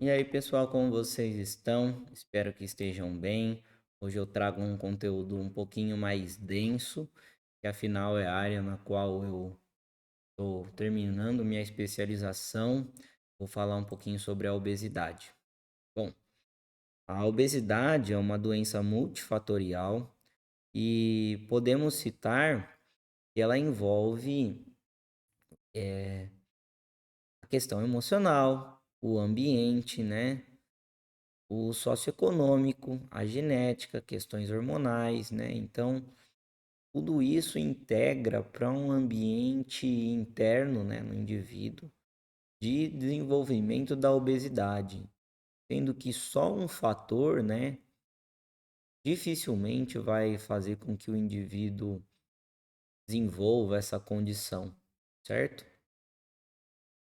E aí, pessoal, como vocês estão? Espero que estejam bem. Hoje eu trago um conteúdo um pouquinho mais denso, que afinal é a área na qual eu estou terminando minha especialização. Vou falar um pouquinho sobre a obesidade. Bom, a obesidade é uma doença multifatorial e podemos citar que ela envolve a questão emocional, o ambiente, né? O socioeconômico, a genética, questões hormonais, né? Então, tudo isso integra para um ambiente interno, né, no indivíduo de desenvolvimento da obesidade, sendo que só um fator, né, dificilmente vai fazer com que o indivíduo desenvolva essa condição, certo?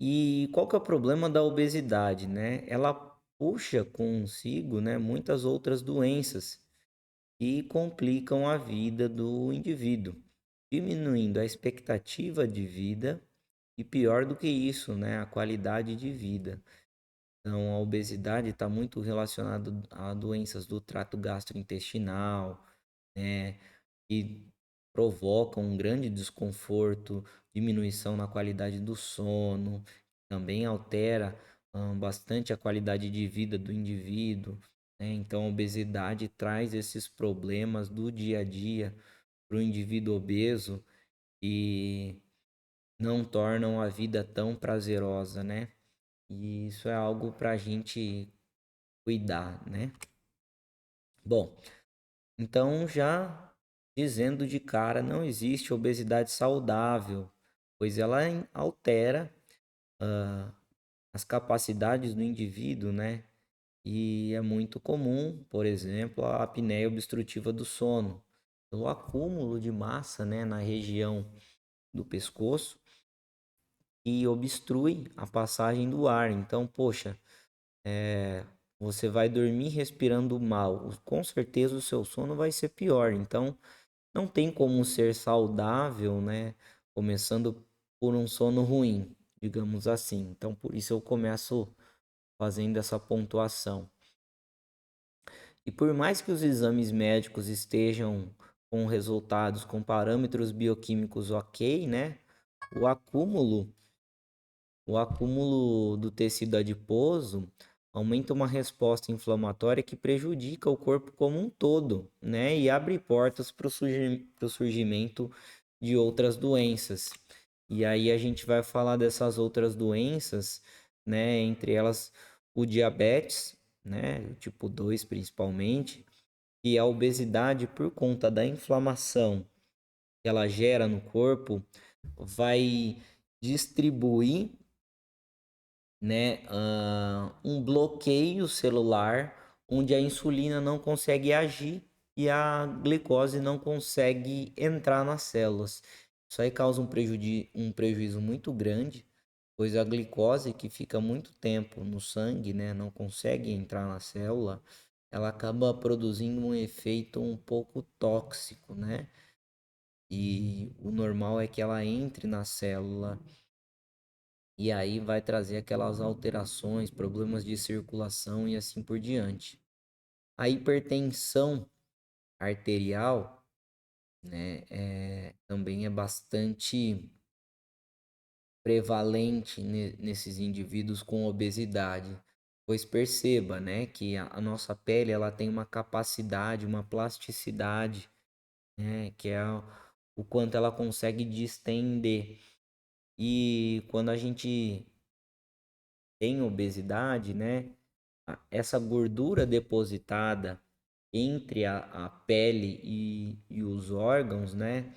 E qual que é o problema da obesidade, né? Ela puxa consigo, né, muitas outras doenças e complicam a vida do indivíduo, diminuindo a expectativa de vida e pior do que isso, né, a qualidade de vida. Então, a obesidade está muito relacionada a doenças do trato gastrointestinal, né, que provocam um grande desconforto, diminuição na qualidade do sono, também altera bastante a qualidade de vida do indivíduo, né? Então, a obesidade traz esses problemas do dia a dia para o indivíduo obeso e não tornam a vida tão prazerosa, né? E isso é algo para a gente cuidar, né? Bom, então, já dizendo de cara, não existe obesidade saudável, pois ela altera ah, as capacidades do indivíduo, né? E é muito comum, por exemplo, a apneia obstrutiva do sono, o acúmulo de massa, né, na região do pescoço e obstrui a passagem do ar. Então, poxa, você vai dormir respirando mal, com certeza o seu sono vai ser pior. Então, não tem como ser saudável, né? Começando por um sono ruim, digamos assim. Então, por isso eu começo fazendo essa pontuação. E por mais que os exames médicos estejam com resultados com parâmetros bioquímicos ok, né? O acúmulo, o acúmulo do tecido adiposo aumenta uma resposta inflamatória que prejudica o corpo como um todo, né? E abre portas para o surgimento de outras doenças. E aí a gente vai falar dessas outras doenças, né? Entre elas o diabetes, né? O tipo 2 principalmente, e a obesidade por conta da inflamação que ela gera no corpo, vai distribuir, né, um bloqueio celular onde a insulina não consegue agir e a glicose não consegue entrar nas células. Isso aí causa um prejuízo muito grande, pois a glicose que fica muito tempo no sangue, né, não consegue entrar na célula, ela acaba produzindo um efeito um pouco tóxico, né? E o normal é que ela entre na célula e aí vai trazer aquelas alterações, problemas de circulação e assim por diante. A hipertensão arterial, né, também é bastante prevalente nesses indivíduos com obesidade, pois perceba, né, que a nossa pele ela tem uma capacidade, uma plasticidade, né, que é o quanto ela consegue distender. E quando a gente tem obesidade, né, essa gordura depositada entre a pele e os órgãos, né,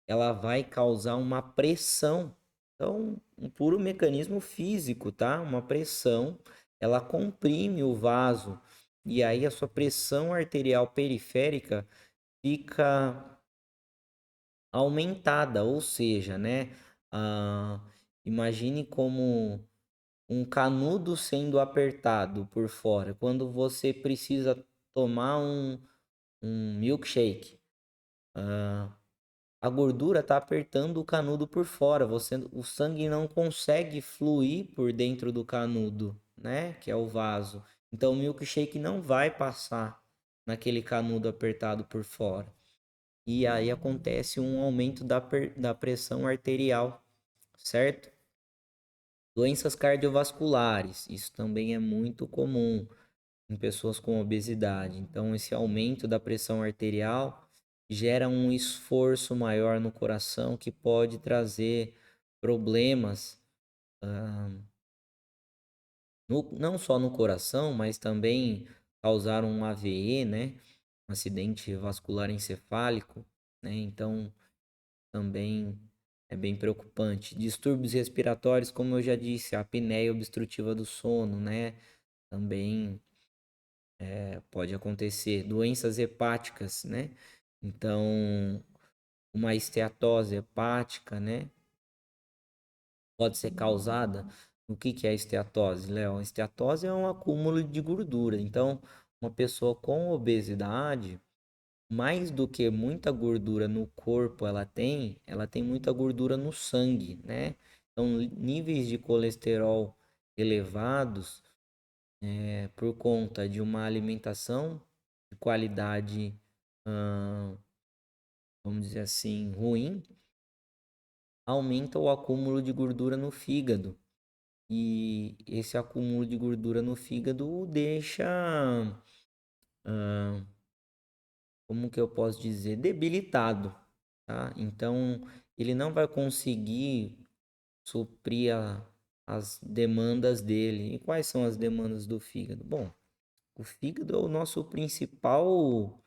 ela vai causar uma pressão. Então, um puro mecanismo físico, tá? Uma pressão, ela comprime o vaso e aí a sua pressão arterial periférica fica aumentada, ou seja, né? Ah, imagine como um canudo sendo apertado por fora. Quando você precisa tomar um milkshake, a gordura está apertando o canudo por fora. O sangue não consegue fluir por dentro do canudo, né? Que é o vaso. Então o milkshake não vai passar naquele canudo apertado por fora. E aí acontece um aumento da pressão arterial, certo? Doenças cardiovasculares, isso também é muito comum em pessoas com obesidade. Então, esse aumento da pressão arterial gera um esforço maior no coração que pode trazer problemas, ah, não só no coração, mas também causar um AVE, né? Um acidente vascular encefálico, né? Então, também é bem preocupante. Distúrbios respiratórios, como eu já disse, a apneia obstrutiva do sono, né? Também pode acontecer. Doenças hepáticas, né? Então, uma esteatose hepática, né? Pode ser causada. O que que é a esteatose, Léo? A esteatose é um acúmulo de gordura. Então, uma pessoa com obesidade, mais do que muita gordura no corpo ela tem muita gordura no sangue, né? Então, níveis de colesterol elevados por conta de uma alimentação de qualidade, hã, vamos dizer assim, ruim, aumenta o acúmulo de gordura no fígado. E esse acúmulo de gordura no fígado o deixa, hã, como que eu posso dizer, debilitado, tá? Então, ele não vai conseguir suprir as demandas dele. E quais são as demandas do fígado? Bom, o fígado é o nosso principal,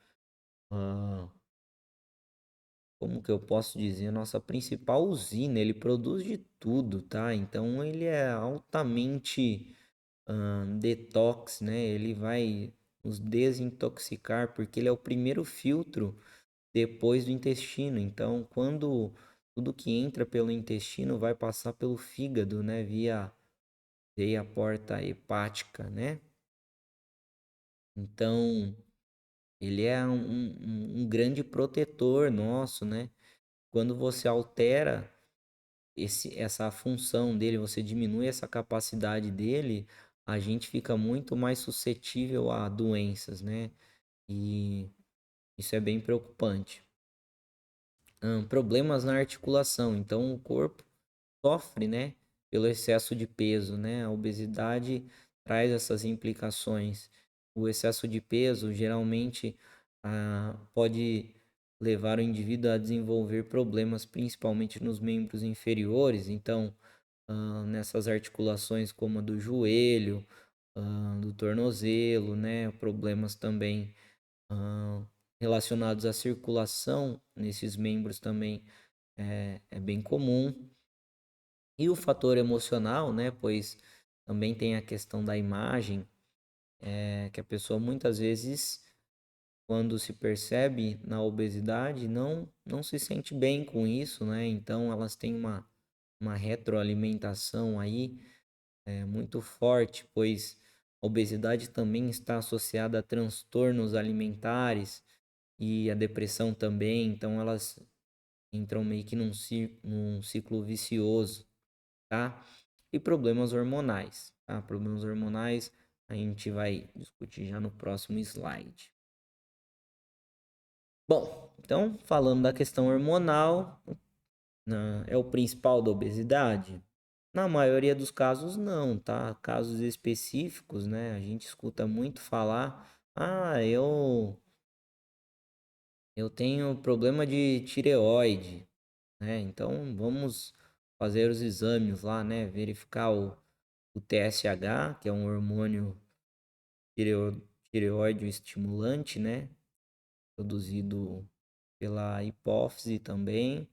hã, como que eu posso dizer, nossa principal usina, ele produz de tudo, tá? Então ele é altamente detox, né? Ele vai nos desintoxicar, porque ele é o primeiro filtro depois do intestino. Então, quando tudo que entra pelo intestino vai passar pelo fígado, né? Via a porta hepática, né? Então, ele é um grande protetor nosso, né? Quando você altera essa função dele, você diminui essa capacidade dele, a gente fica muito mais suscetível a doenças, né? E isso é bem preocupante. Problemas na articulação. Então, o corpo sofre, né, pelo excesso de peso, né? A obesidade traz essas implicações. O excesso de peso geralmente pode levar o indivíduo a desenvolver problemas, principalmente nos membros inferiores. Então, nessas articulações como a do joelho, do tornozelo, né? Problemas também ah, relacionados à circulação nesses membros também é bem comum. E o fator emocional, né? Pois também tem a questão da imagem, que a pessoa muitas vezes, quando se percebe na obesidade, não se sente bem com isso, né? Então elas têm uma retroalimentação aí muito forte, pois a obesidade também está associada a transtornos alimentares e a depressão também, então elas entram meio que num ciclo vicioso, tá? E problemas hormonais, tá? Problemas hormonais a gente vai discutir já no próximo slide. Bom, então falando da questão hormonal, é o principal da obesidade? Na maioria dos casos, não, tá? Casos específicos, né? A gente escuta muito falar, eu tenho problema de tireoide, né? Então vamos fazer os exames lá, né? Verificar o TSH, que é um hormônio tireo- tireoide estimulante, né? Produzido pela hipófise também.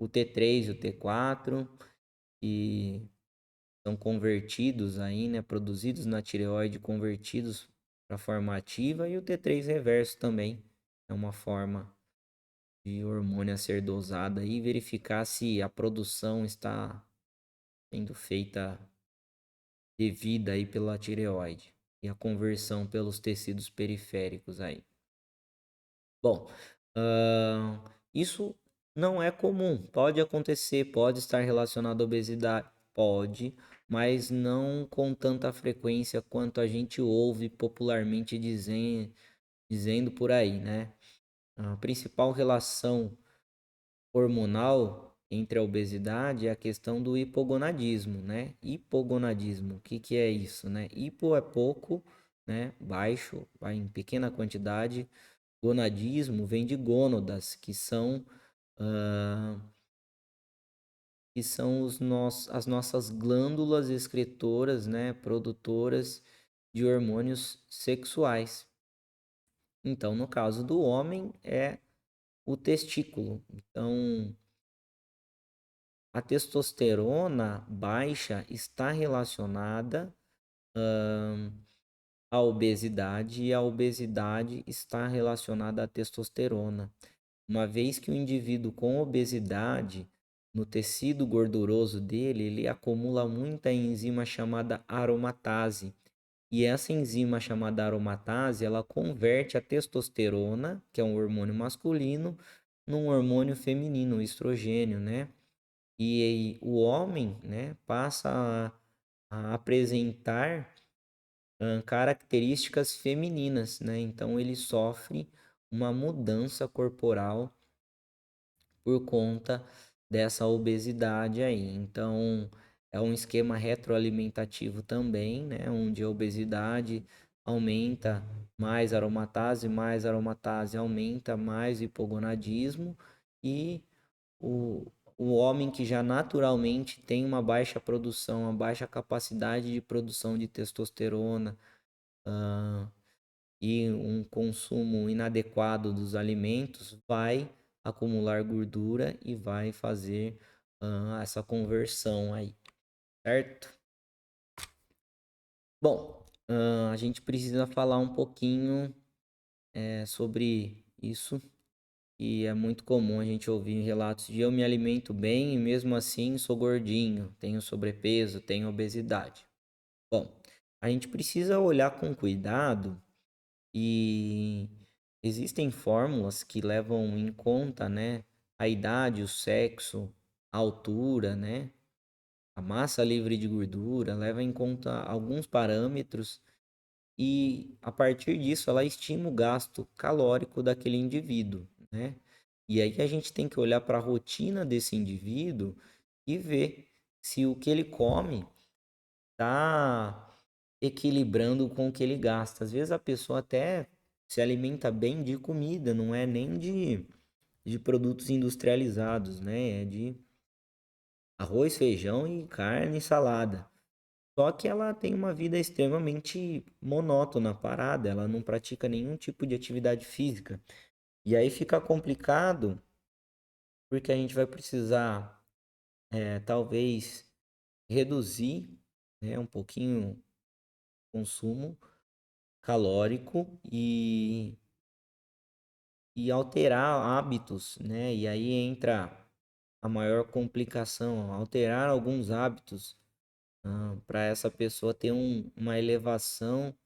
O T3 e o T4, que são convertidos aí, né? Produzidos na tireoide, convertidos para a forma ativa. E o T3 reverso também é uma forma de hormônio a ser dosada e verificar se a produção está sendo feita devida aí pela tireoide e a conversão pelos tecidos periféricos aí. Bom, isso não é comum. Pode acontecer, pode estar relacionado à obesidade, pode, mas não com tanta frequência quanto a gente ouve popularmente dizendo por aí, né? A principal relação hormonal entre a obesidade é a questão do hipogonadismo, né? Hipogonadismo, o que que é isso, né? Hipo é pouco, né? Baixo, vai em pequena quantidade. Gonadismo vem de gônadas, ah, que são as nossas glândulas excretoras, né? Produtoras de hormônios sexuais. Então, no caso do homem, é o testículo. Então, a testosterona baixa está relacionada à obesidade e a obesidade está relacionada à testosterona. Uma vez que o indivíduo com obesidade, no tecido gorduroso dele, ele acumula muita enzima chamada aromatase. E essa enzima chamada aromatase, ela converte a testosterona, que é um hormônio masculino, num hormônio feminino, o estrogênio, né? E aí, o homem, né, passa a apresentar características femininas, né? Então ele sofre uma mudança corporal por conta dessa obesidade aí. Então é um esquema retroalimentativo também, né? Onde a obesidade aumenta mais aromatase aumenta mais hipogonadismo e o, o homem que já naturalmente tem uma baixa produção, uma baixa capacidade de produção de testosterona, e um consumo inadequado dos alimentos vai acumular gordura e vai fazer essa conversão aí, certo? Bom, a gente precisa falar um pouquinho sobre isso, e é muito comum a gente ouvir relatos de eu me alimento bem e mesmo assim sou gordinho, tenho sobrepeso, tenho obesidade. Bom, a gente precisa olhar com cuidado e existem fórmulas que levam em conta, né, a idade, o sexo, a altura, né, a massa livre de gordura, leva em conta alguns parâmetros e a partir disso ela estima o gasto calórico daquele indivíduo, né? E aí a gente tem que olhar para a rotina desse indivíduo e ver se o que ele come está equilibrando com o que ele gasta. Às vezes a pessoa até se alimenta bem de comida, não é nem de produtos industrializados, né? É de arroz, feijão e carne e salada. Só que ela tem uma vida extremamente monótona, parada, ela não pratica nenhum tipo de atividade física. E aí fica complicado, porque a gente vai precisar, talvez, reduzir, né, um pouquinho o consumo calórico e alterar hábitos, né? E aí entra a maior complicação, alterar alguns hábitos para essa pessoa ter uma elevação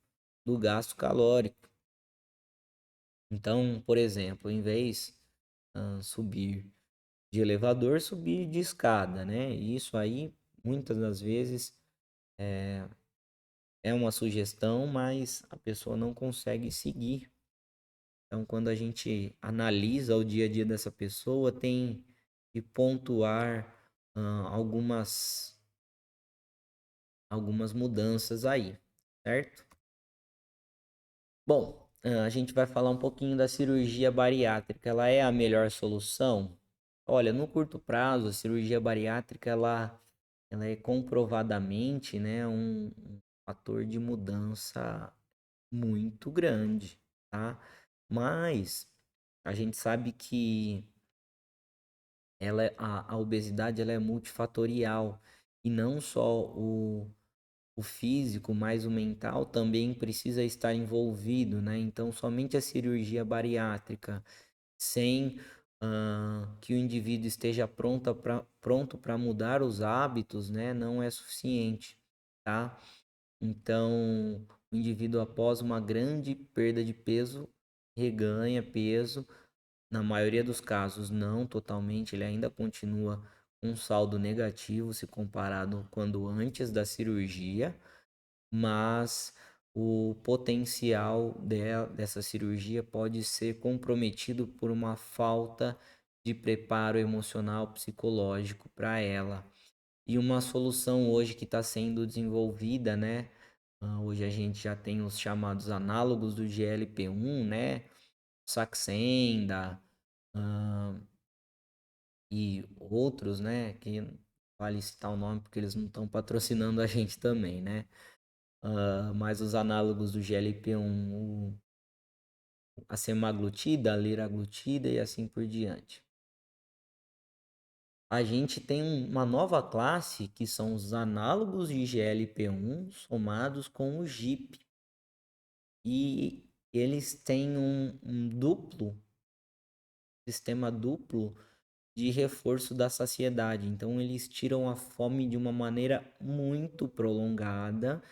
do gasto calórico. Então, por exemplo, em vez subir de elevador, subir de escada, né? E isso aí, muitas das vezes, é uma sugestão, mas a pessoa não consegue seguir. Então, quando a gente analisa o dia a dia dessa pessoa, tem que pontuar algumas mudanças aí, certo? Bom, a gente vai falar um pouquinho da cirurgia bariátrica. Ela é a melhor solução? Olha, no curto prazo, a cirurgia bariátrica ela é comprovadamente, né, um fator de mudança muito grande, tá? Mas a gente sabe que a obesidade ela é multifatorial e não só o físico, mas o mental também precisa estar envolvido, né? Então, somente a cirurgia bariátrica, sem que o indivíduo esteja pronto para mudar os hábitos, né? Não é suficiente, tá? Então, o indivíduo, após uma grande perda de peso, reganha peso. Na maioria dos casos, não totalmente, ele ainda continua um saldo negativo se comparado quando antes da cirurgia, mas o potencial dessa cirurgia pode ser comprometido por uma falta de preparo emocional psicológico para ela. E uma solução hoje que está sendo desenvolvida, né? Hoje a gente já tem os chamados análogos do GLP-1, né? Saxenda, ah, e outros, né? Que vale citar o nome porque eles não estão patrocinando a gente também, né? Mas os análogos do GLP-1, a semaglutida, a liraglutida e assim por diante. A gente tem uma nova classe que são os análogos de GLP-1 somados com o GIP. E eles têm um duplo, sistema duplo de reforço da saciedade. Então eles tiram a fome de uma maneira muito prolongada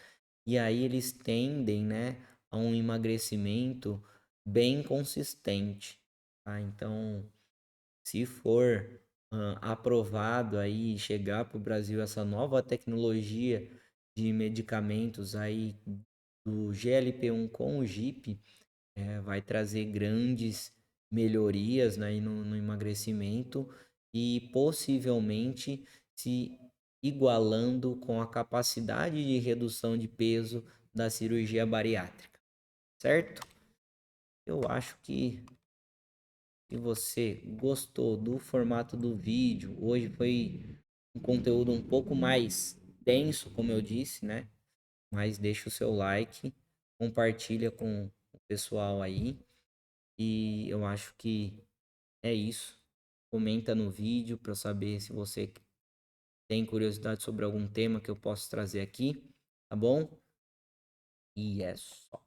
e aí eles tendem, né, a um emagrecimento bem consistente, tá? Então, se for aprovado aí chegar para o Brasil essa nova tecnologia de medicamentos aí do GLP-1 com o GIP, vai trazer grandes melhorias, né, no emagrecimento e possivelmente se igualando com a capacidade de redução de peso da cirurgia bariátrica, certo? Eu acho que se você gostou do formato do vídeo, hoje foi um conteúdo um pouco mais denso, como eu disse, né? Mas deixa o seu like, compartilha com o pessoal aí. E eu acho que é isso. Comenta no vídeo para eu saber se você tem curiosidade sobre algum tema que eu posso trazer aqui, tá bom? E é só.